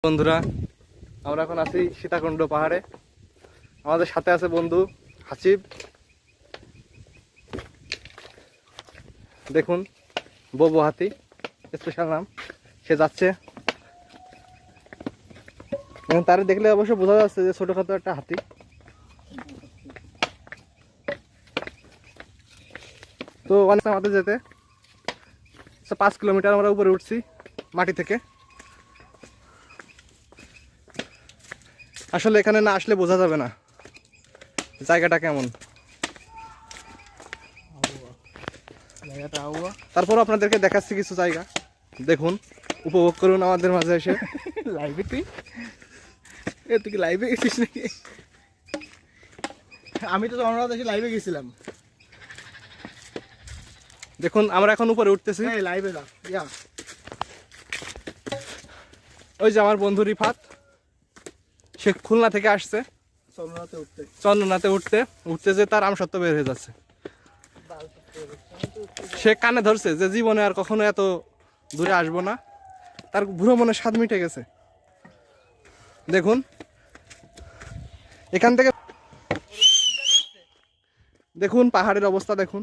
বন্ধুরা, আমরা এখন আছি সীতাকুণ্ড পাহাড়ে। আমাদের সাথে আছে বন্ধু হাসিব। দেখুন, ববু হাতি স্পেশাল নাম। সে যাচ্ছে, তারে দেখলে অবশ্য বোঝা যাচ্ছে যে ছোটখাটো একটা হাতি। তো অনেক আমাদের যেতে 5 কিলোমিটার আমরা উপরে উঠছি মাটি থেকে। আসলে এখানে না আসলে বোঝা যাবে না জায়গাটা কেমন। তারপর আপনাদেরকে দেখাচ্ছি কিছু জায়গা, দেখুন, উপভোগ করুন আমাদের মাঝে এসে। লাইভে তুই কি লাইভে গেছিস নাকি? আমি তো আমরা দেশে লাইভে গেছিলাম। দেখুন, আমরা এখন উপরে উঠতেছি। লাইভে যা ইয়া। ওই যে আমার বন্ধু রিফাত, সে খুলনা থেকে আসছে চন্দ্রনাথে উঠতে উঠতে যে তার আমসত্ব বের হয়ে যাচ্ছে। সে কানে ধরছে যে জীবনে আর কখনো এত দূরে আসবো না, তার ভ্রমণের স্বাদ মিটে গেছে। দেখুন, এখান থেকে দেখুন পাহাড়ের অবস্থা দেখুন।